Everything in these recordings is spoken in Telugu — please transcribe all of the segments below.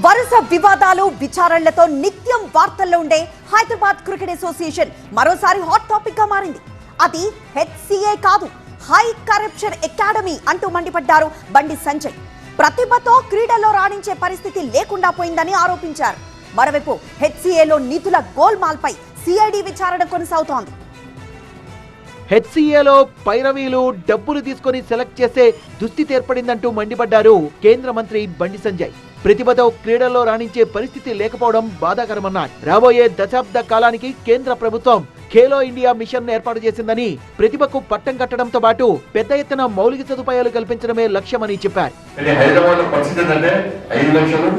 వరుస వివాదాలు విచారణలతో నిత్యం వార్తల్లో ఉండే హైదరాబాద్ క్రికెట్ అసోసియేషన్ మరోసారి హాట్ టాపిక్ గా మారింది. అది హెచ్సిఏ కాదు, హై కరప్షన్ అకాడమీ అంటూ మండిపడ్డారు బండి సంజయ్. ప్రతిభతో క్రీడల్లో రాణించే పరిస్థితి లేకుండా పోయిందని ఆరోపించారు. మరోవైపు హెచ్సిఏలో నిధుల గోల్మాల్పై సిఐడి విచారణ కొనసాగుతోంది. హెచ్సిఏలో పైరవీలు డబ్బులు తీసుకొని సెలెక్ట్ చేసే దుస్థితి ఏర్పడిందంటూ మండిపడ్డారు కేంద్ర మంత్రి బండి సంజయ్. ప్రతిభతో క్రీడల్లో రాణించే పరిస్థితి లేకపోవడం బాధాకరమన్నారు. రాబోయే దశాబ్ద కాలానికి కేంద్ర ప్రభుత్వం ఖేలో ఇండియా మిషన్ ఏర్పాటు చేసిందని, ప్రతిభకు పట్టం కట్టడంతో పాటు పెద్ద ఎత్తున మౌలిక సదుపాయాలు కల్పించడమే లక్ష్యమని చెప్పారు. హైదరాబాద్ లో పరిస్థితి ఏంటంటే 5 లక్షలు,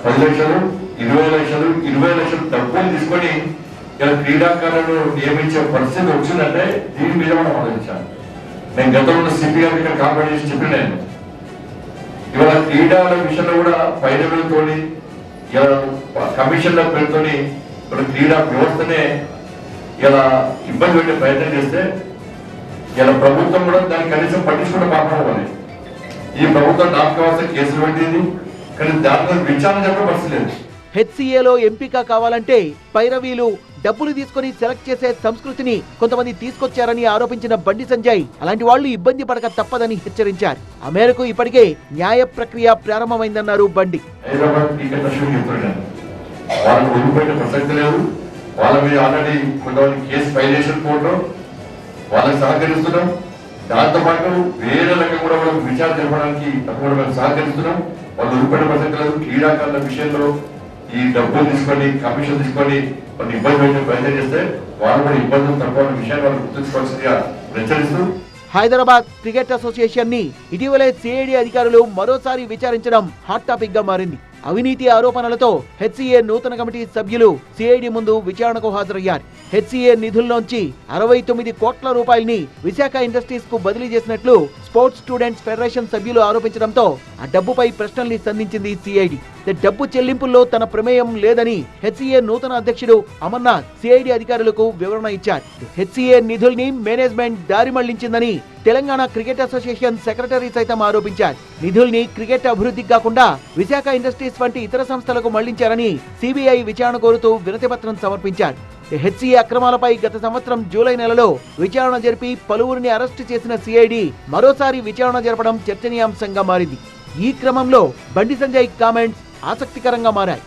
10 లక్షలు, 20 లక్షలు, 20 లక్షలు డబ్బులు తీసుకొని ఇలా క్రీడాకారులను నియమించే పరిస్థితి వచ్చిందంటే దీని మీద మనం ఆలోచించాలి. నేను గతంలో సిపిఆర్ ఇక్కడ కాంపేట్ చేసి చెప్పినాను. ఇవాళ క్రీడల విషయంలో కూడా పైరవీలతో కమిషన్ల పేరుతో క్రీడా వ్యవస్థనే ఇలా ఇబ్బంది పెట్టే ప్రయత్నం చేస్తే ఇలా ప్రభుత్వం కూడా దాన్ని కనీసం పట్టించుకుంటే మాట్లాడాలి. ఈ ప్రభుత్వం నాకు కావాల్సిన కేసులు పెట్టింది, కానీ దాని విచారణ చెప్పే పరిస్థితి లేదు. హెచ్సిఏలో ఎంపిక కావాలంటే పైరవీలు డబ్బులు తీసుకుని సెలెక్ట్ చేసే సంస్కృతిని కొంతమంది తీసుకొచ్చారని ఆరోపించిన బండి సంజయ్ అలాంటి వాళ్లు ఇబ్బంది పడక తప్పదని హెచ్చరించారు. ఆ మేరకు ఇప్పటికే న్యాయ ప్రక్రియ ప్రారంభమైందన్నారు బండి. వాళ్ళ మీద ఆల్రెడీ కొంతమంది కేసు ఫైల్ చేసిన కోర్టులో వాళ్ళకి సహకరిస్తున్నాం. దాంతో పాటు వేరే రకంగా కూడా వాళ్ళకి విచారణ జరపడానికి కూడా మేము సహకరిస్తున్నాం. వాళ్ళు ఉరిపడే ప్రసక్తి లేదు. క్రీడాకారుల విషయంలో ఈ డబ్బులు తీసుకొని కమిషన్ తీసుకొని వాళ్ళు ఇబ్బంది పెట్టే ప్రయత్నం చేస్తే వాళ్ళు కూడా ఇబ్బందులు తప్పని విషయాన్ని వాళ్ళు గుర్తుంచుకోవాల్సిందిగా హెచ్చరిస్తూ హైదరాబాద్ క్రికెట్ అసోసియేషన్ ని ఇటీవలే సిఐడి అధికారులు మరోసారి విచారించడం హాట్ టాపిక్ గా మారింది. అవినీతి ఆరోపణలతో హెచ్సిఏ నూతన కమిటీ సభ్యులు సిఐడి ముందు విచారణకు హాజరయ్యారు. హెచ్సిఏ నిధుల్లోంచి 69 కోట్ల రూపాయల్ని విశాఖ ఇండస్ట్రీస్ కు బదిలీ చేసినట్లు స్పోర్ట్స్ స్టూడెంట్స్ ఫెడరేషన్ సభ్యులు ఆరోపించడంతో ఆ డబ్బుపై ప్రశ్నల్ని సంధించింది సిఐడి. డబ్బు చెల్లింపుల్లో తన ప్రమేయం లేదని హెచ్సిఏ నూతన అధ్యక్షుడు అమర్నాథ్ సిఐడి అధికారులకు వివరణ ఇచ్చారు. హెచ్సిఏ నిధుల్ని మేనేజ్మెంట్ దారి మళ్లించిందని తెలంగాణ క్రికెట్ అసోసియేషన్ సెక్రటరీ సైతం ఆరోపించారు. నిధుల్ని క్రికెట్ అభివృద్ధికి కాకుండా విశాఖ ఇండస్ట్రీస్ వంటి ఇతర సంస్థలకు మళ్లించారని సిబిఐ విచారణ కోరుతూ వినతిపత్రం సమర్పించారు. హెచ్సిఏ అక్రమాలపై గత సంవత్సరం జూలై నెలలో విచారణ జరిపి పలువురిని అరెస్టు చేసిన సిఐడి మరోసారి విచారణ జరపడం చర్చనీయాంశంగా మారింది. ఈ క్రమంలో బండి సంజయ్ కామెంట్స్ ఆసక్తికరంగా మారాయి.